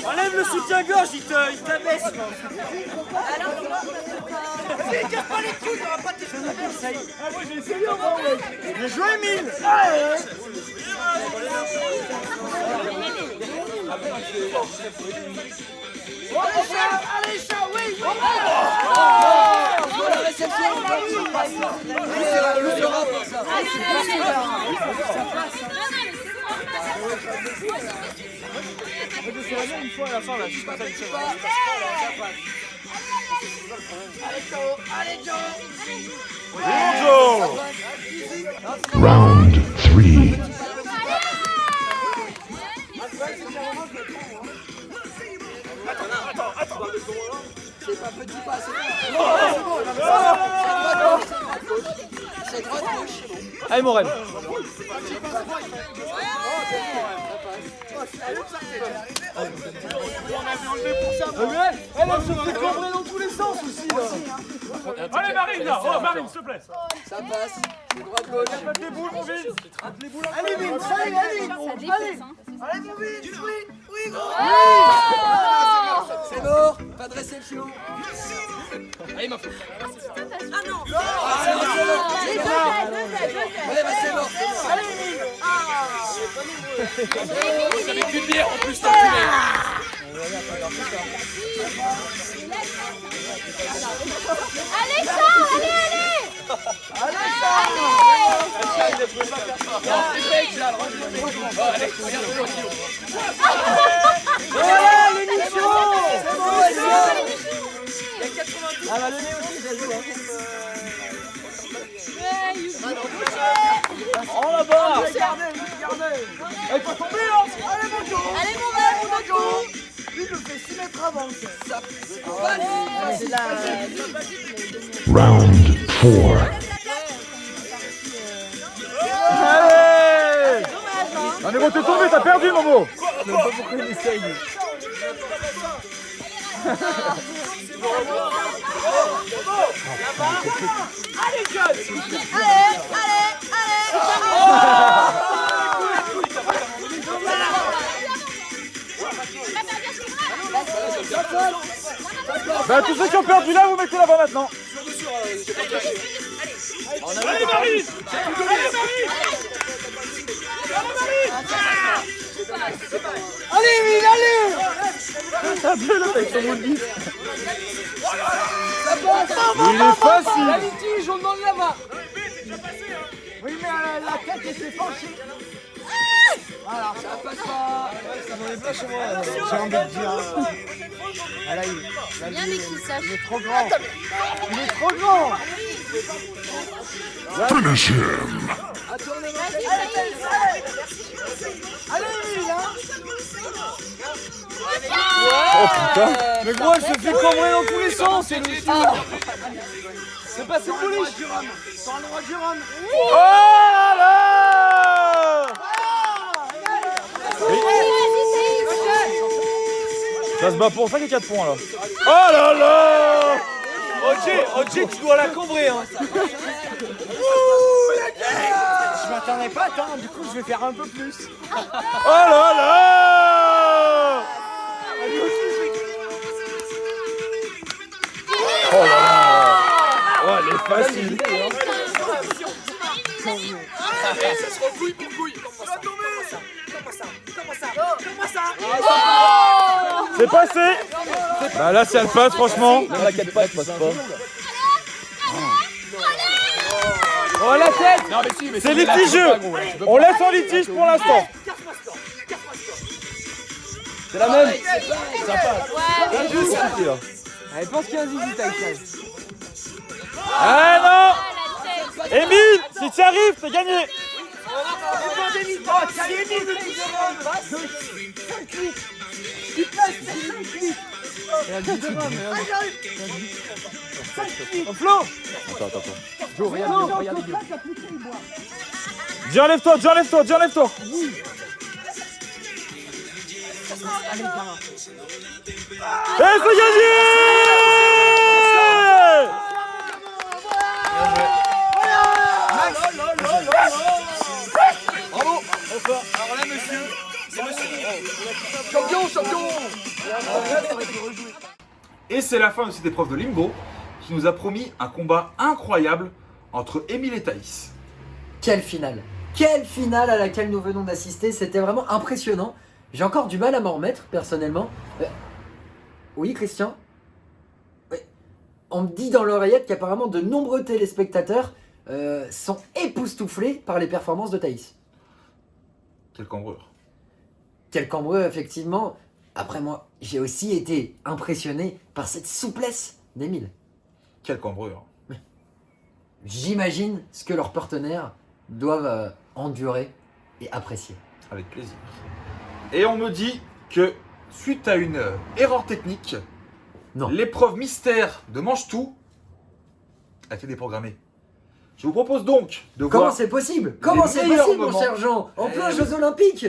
Enlève le soutien-gorge, il t'abaisse. Vas-y, casse pas les couilles, t'auras pas tes choses. Ça y est. Moi j'ai essayé avant, mec. Bien joué, Emile. Allez, chat, oui. La réception. Le rap, ça. C'est la même une fois à la fin, là, juste comme ça, une seconde. Allez, Joe. Bonjour. Round 3. Attends. C'est pas petit pas, c'est bon. C'est droite-gauche. Allez, Morel. Elle se fait cambrer dans tous les sens aussi. Allez, Marine, là. Oh, Marine, s'il te plaît. Ça passe. C'est droite-gauche. Rate les boules, mon Vin. Allez, Vin, ça y est, allez. Allez, mon Vin. Oui, gros. C'est mort. Pas de réception. Allez, ma faute. Ah non. C'est mort. Ouais, bah c'est mort. Allez, Vin. Vous avez qu'une bière en plus, t'enculé. Allez, Charles, allez. Allez, Charles. Il ne pouvait pas faire ça. Non, c'est fake, là. Allez, regarde le vidéo. Voilà, l'émission. C'est bon, il y a 90. Ah bah le nez aussi, ça joue. Oh là-bas. Regardez. Elle peut tomber là. Allez, mon Joe. Allez, mon Joe. Lui, il le fait 6 mètres avant. Ça c'est la... Round 4. Allez. On est bon, t'es tombé, t'as perdu, Momo. Je sais pas pourquoi il essaye. Allez, John. Allez. Bah, tous ceux qui ont perdu là, vous mettez là-bas maintenant. Allez, Marine. Allez, Emile, allez. T'as vu là avec son mot de bite. Ça passe. Il est facile. La litige, on demande là-bas. Oui, mais la tête était penchée. Voilà, ça passe pas. Ça m'en est pas chez moi. J'ai envie de dire. Ah là, il est trop grand. Il est trop grand. Finish him. Allez, Emile, hein. Oh putain. Mais gros, elle se fait cambrer dans tous les sens, c'est le c'est passé pour les Jérôme. Dans le droit de Jérôme. Oh là. Ça se bat pour 5 et 4 points là. Oh là là. OJ, tu dois la combrer, hein. Je m'attendais pas, attends, du coup je vais faire un peu plus. Oh là là. Oh là là. Oh, elle est facile. Ça se recouille pour couille. C'est passé. Bah là, si elle passe, franchement. Même la 4 pattes passe pas. Oh la tête. Non, mais si, mais c'est litigieux. On laisse en litige pour l'instant. C'est la même. Ça passe. Allez, pense qu'il y a un zizi, Taïkai. Ah non Émile, si tu arrives, t'es gagné. Flo. Attends. Joe, regarde. Dis enlève-toi. Et c'est gagné. Bravo. Alors là, monsieur, c'est monsieur. Champion. Et c'est la fin de cette épreuve de limbo qui nous a promis un combat incroyable entre Émile et Thaïs. Quelle finale à laquelle nous venons d'assister, c'était vraiment impressionnant. J'ai encore du mal à m'en remettre, personnellement. Oui, Christian? Oui. On me dit dans l'oreillette qu'apparemment de nombreux téléspectateurs sont époustouflés par les performances de Thaïs. Quel cambreur. Quel cambreur, effectivement. Après moi, j'ai aussi été impressionné par cette souplesse d'Émile. Quel cambreur. J'imagine ce que leurs partenaires doivent endurer et apprécier. Avec plaisir. Et on me dit que suite à une erreur technique, l'épreuve mystère de Mange-Tout a été déprogrammée. Je vous propose donc de Comment voir... c'est possible? Comment c'est possible, mon cher Jean? En plein Jeux Olympiques.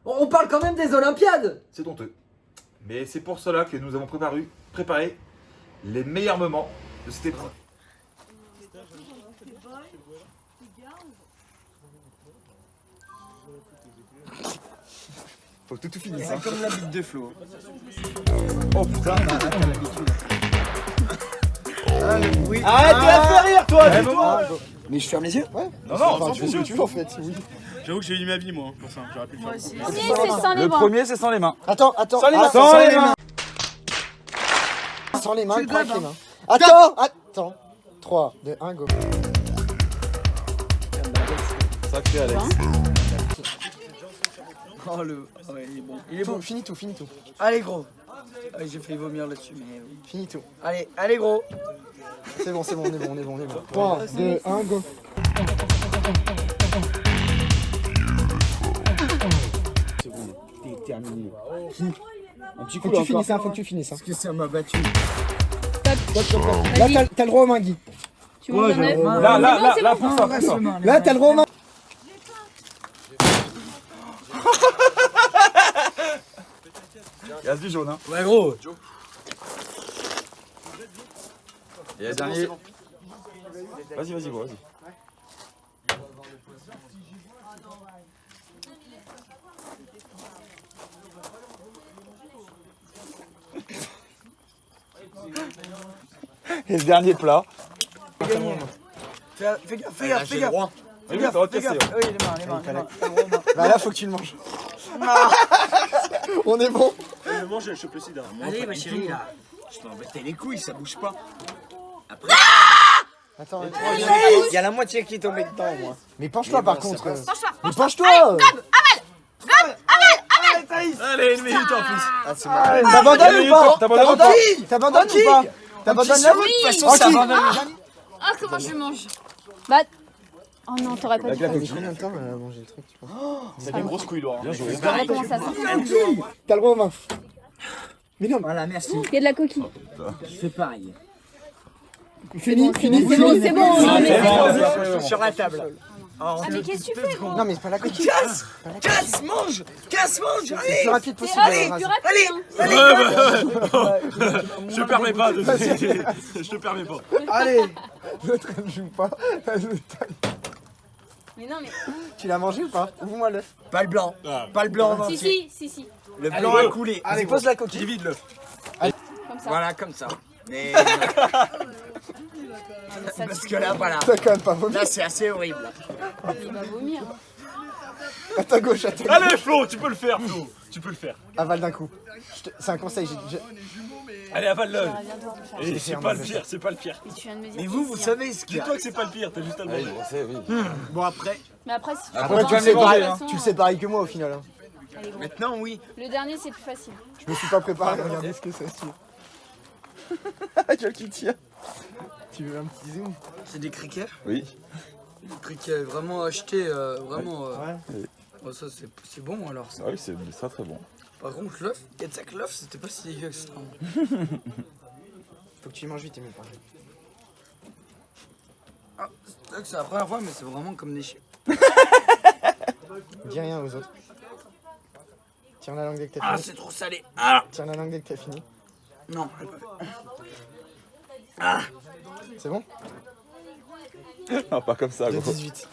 On parle quand même des Olympiades. C'est honteux. Mais c'est pour cela que nous avons préparé les meilleurs moments de cette épreuve. Faut que tout finisse. C'est comme la bite de Flo. Oh putain, t'as l'habitude. Ah, le bruit. Arrête de la faire rire, toi, dis-toi. Mais je ferme les yeux? Ouais. Non, tu fais ce que tu veux en fait, oui. J'avoue que j'ai eu ma vie, moi, pour ça. J'aurais pu le faire. Le premier, c'est sans les mains. Attends. Sans les mains. Sans les mains. Sans les mains, pas avec les mains. Attends. 3, 2, 1, go. Sacré Alex. Oh le... Ouais, il est bon. Il est bon. Finis tout. Allez gros. Ouais, j'ai failli vomir là-dessus, mais... Finis tout. Allez gros. C'est bon, on est bon. 3, 2, 1, go. C'est bon, t'es terminé. Un petit coup, faut que tu finisses. Parce que ça m'a battu. Là, t'as le droit aux mains, Guy. Tu veux un œuf? Là, pour ça. Là, t'as le droit aux mains. Il reste du jaune, hein. Ouais, gros. Et le dernier. Vas-y, gros, vas-y. Et le dernier plat. Fais gaffe. Oui, ça va te casser. Oui, les mains. Bah là, faut que tu le manges. On est bon. Je mange, je chope le sida. Allez, ma chérie, là. Je peux embêter les couilles, ça bouge pas. Après... Attends, il y a la moitié qui est tombée dedans, moi. Mais penche-toi, par contre. Mais penche-toi. Allez, une minute en plus. Ah, c'est marrant. T'abandonnes ou pas? T'abandonnes ou pas? T'abandonnes là? Oui. De toute façon, ça abandonne. Ah, comment je mange? Bah... Oh non, t'aurais pas dû faire ça. Combien de temps elle a mangé le truc, tu penses? C'est des grosses couilles, Laura. Bien joué. Regarde comment ça sent. T'as le droit aux mains. Mais non, voilà, merci. Il y a de la coquille. C'est pareil. Fini. C'est bon. Sur la table. Ah, mais qu'est-ce que tu fais, gros? Non, mais c'est pas la coquille. Casse, mange. Allez. Le plus rapide possible. Allez. Je te permets pas. Je te permets pas. Allez. L'autre, elle joue pas. Mais non, mais... Tu l'as mangé ou pas? Ouvre-moi l'œuf. Pas le blanc. Pas le blanc en entier. Si. Le blanc a coulé. Allez, pose la coquille. Divide l'œuf. Comme ça. Voilà, comme ça. Mais... Ça, parce que là, voilà. T'as quand même pas vomi. Là, c'est assez horrible. Il va vomir. À ta gauche, Allez, Flo, tu peux le faire, Flo. Tu peux le faire. Avale d'un coup. C'est un conseil. Allez, avale-le. Et c'est pas le pire, Mais vous savez ce qu'il y a. Dis-toi que c'est pas le pire, t'as juste à le manger. Bon, après... Mais après, si tu Après, tu le sais pareil que moi, au final. Allez, gros. Maintenant, oui. Le dernier, c'est plus facile. Je me suis pas préparé, regardez ce que ça suit. Quel qui tire. Tu veux un petit zoom? C'est des criquets? Oui. Des criquets vraiment achetés, vraiment. Ouais. Oh, ça, c'est bon alors ça. Ah oui, c'est très très bon. Par contre, l'œuf, Ketsak l'œuf, c'était pas si dégueu que ça. Faut que tu y manges vite, Emile. Ah, c'est vrai que c'est la première fois, mais c'est vraiment comme des chiens. Dis rien aux autres. Tire la langue dès que t'as Ah, fini. c'est trop salé. Ah, Tire la langue dès que t'as fini. non, j'ai pas fait. Ah, C'est bon? Non, pas comme ça, De gros. 18.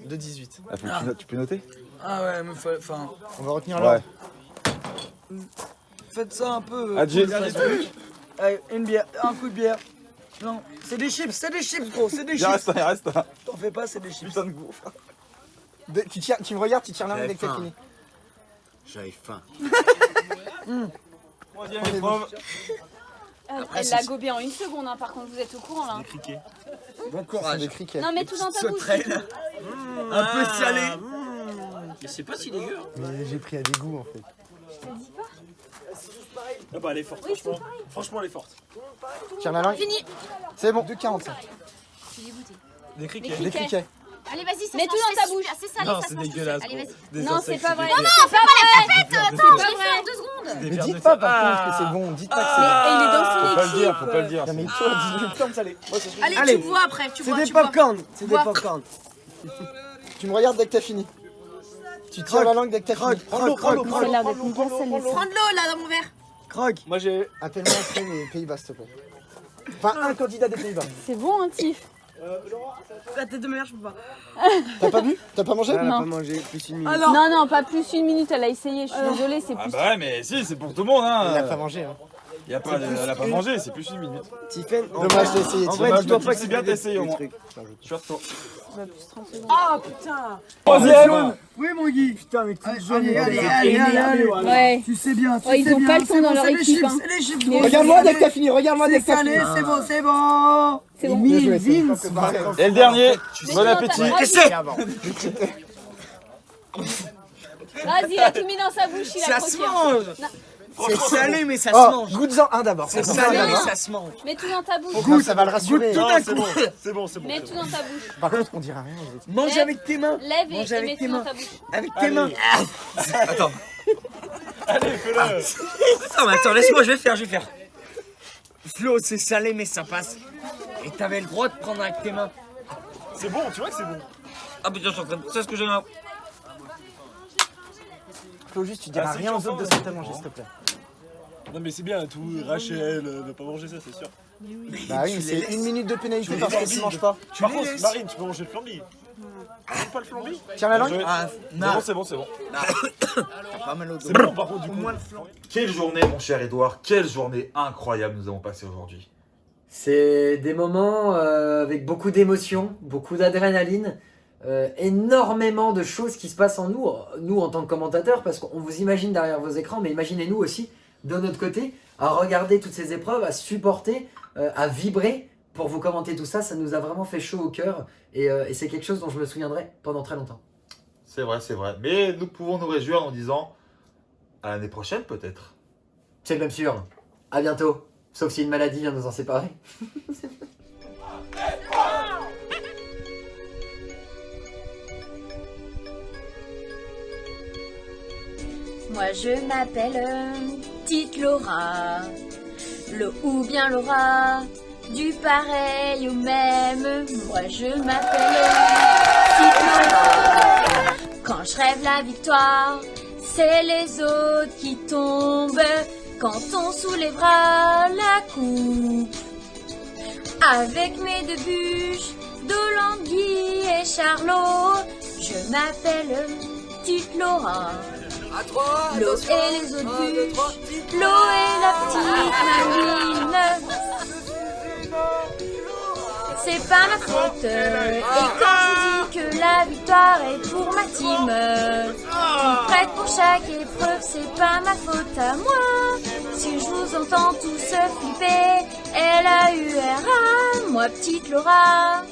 De 18. Ah, tu peux noter? ah ouais, mais enfin, On va retenir Ouais. l'ordre. faites ça un peu. Adji. Allez, une bière, un coup de bière. Non, c'est des chips, gros, c'est des Il chips. reste un, il reste un. T'en fais pas, c'est des chips. Putain de goût. Tu me regardes, tu tires la langue dès que t'as fini. J'avais faim. Troisième épreuve. Elle l'a gobé en 1 seconde, hein, par contre, vous êtes au courant là. Bon courage. Des criquets. Non, mais tout dans ta bouche. Un peu salé. Mais c'est pas si dégueu. Mais j'ai pris à dégoût en fait. Ah bah elle est forte, franchement. Franchement, elle est forte. Tire la langue. Fini. C'est bon. 2,45. Je suis dégoûtée. Des criquets. Des criquets. Allez, vas-y, ça Mets tout dans ta bouche. C'est salé, Non, ça c'est se mange tout dégueulasse, seul. Allez, gros. vas-y. Des Non, insectes, c'est pas c'est vrai. dégueulasse. Non, fais pas la fête. Attends, je l'ai fait en 2 secondes. Mais dites pas par contre que c'est bon. Dites pas que c'est bon. Mais il est dans son Faut pas le équipe. dire, faut pas le dire. Non mais toi, dis-le plein de salé. Moi, c'est Allez, Allez. tu bois après. Tu C'est bois, des tu bois. popcorn. C'est des Bois. popcorn. Tu me regardes dès que t'as fini. Tu tires la langue dès que t'as fini. Prends l'eau, prends l'eau, Ça a l'air d'être bien salé. Prends de l'eau là dans mon verre. Croque. Moi j'ai. Appelle-moi après les Pays-Bas s'il te plaît. Enfin, un candidat des Pays-Bas. C'est bon, hein, Tiff? La tête de ma mère, je peux pas. T'as pas bu? T'as pas mangé? Elle a Non. pas mangé plus une minute. Non, non, pas plus 1 minute, elle a essayé. Je suis désolée, c'est Ah plus. bah ouais, mais si, c'est pour tout le monde, hein. Il a pas mangé. Hein. Elle a pas mangé, c'est plus 1 minute. Tiffen, Dommage, j'ai essayé. en Tiffen. vrai, Dommage, dis-toi mais pas c'est que bien c'est des d'essayer, au moins. trucs. Je suis retour. Bah, plus 30 secondes. Ah putain. Troisième. Oui mon Guy. Putain mais tu jaune. Ouais. Tu sais bien, tu Ouais, ils sais ont bien. pas le temps C'est dans bon, leur c'est les équipe, chips, hein. c'est les chips. Mais gros. Regarde-moi dès que t'as fini. Regarde-moi dès C'est que t'as salé, fini. c'est bon, c'est bon. C'est bon. Bien joué, Vince. c'est pas préparé. Et le dernier, Mais bon non, appétit. t'as- Essaie. Vas-y, il a tout mis dans sa bouche, il a Ça croqué. se mange. Non. C'est salé mais ça se Oh, mange. goûte-en un d'abord. C'est Goûte-en salé un mais d'abord. ça se mange. Mets tout dans ta bouche. Goûte, ça va le rassurer. Tout Non, d'un c'est coup. bon, c'est bon, c'est bon. Mets tout dans ta bouche. Par contre, on dira rien aux autres. Mange Lève. avec tes mains. Lève Mange et avec mets tes tout dans mains. ta bouche. Avec tes mains. Attends. Allez, fais-le. Non mais attends, laisse-moi, je vais faire. Flo, c'est salé mais ça passe. Et t'avais le droit de prendre avec tes mains. C'est bon, tu vois que c'est bon. Ah putain, je suis en train de... C'est ce que j'ai là. Flo, juste, tu diras Ah, c'est rien aux chaud, autres de ce que t'as mangé, s'il te plaît. Non mais c'est bien, tout Rachel ne pas manger ça, c'est sûr. Bah oui, c'est 1 minute de pénalité parce que tu manges pas. Par contre, Marine, tu peux manger le flambi. Tu manges pas le flambi? Tiens la langue. Ah, C'est bon, c'est bon. T'as pas mal au dos. C'est bon, par contre, du coup. Quelle journée, mon cher Edouard, quelle journée incroyable nous avons passée aujourd'hui. C'est des moments avec beaucoup d'émotions, beaucoup d'adrénaline, énormément de choses qui se passent en nous en tant que commentateurs, parce qu'on vous imagine derrière vos écrans, mais imaginez-nous aussi de notre côté, à regarder toutes ces épreuves, à supporter, à vibrer pour vous commenter tout ça. Ça nous a vraiment fait chaud au cœur, et c'est quelque chose dont je me souviendrai pendant très longtemps. C'est vrai, c'est vrai. Mais nous pouvons nous réjouir en disant à l'année prochaine peut-être. C'est même sûr. À bientôt. Sauf si une maladie vient nous en séparer. Moi je m'appelle Petite Laura, le ou bien Laura, du pareil au même. Moi je m'appelle Petite Laura. Quand je rêve la victoire, c'est les autres qui tombent. Quand on soulèvera la coupe, avec mes 2 bûches, d'Olangui et Charlot, je m'appelle Petite Laura. L'eau et les autres bûches, l'eau et la petite Marine. C'est pas ma faute. Et quand je dis que la victoire est pour ma team, tout prête pour chaque épreuve, c'est pas ma faute à moi. Si je vous entends tous flipper, L-A-U-R-A, moi Petite Laura.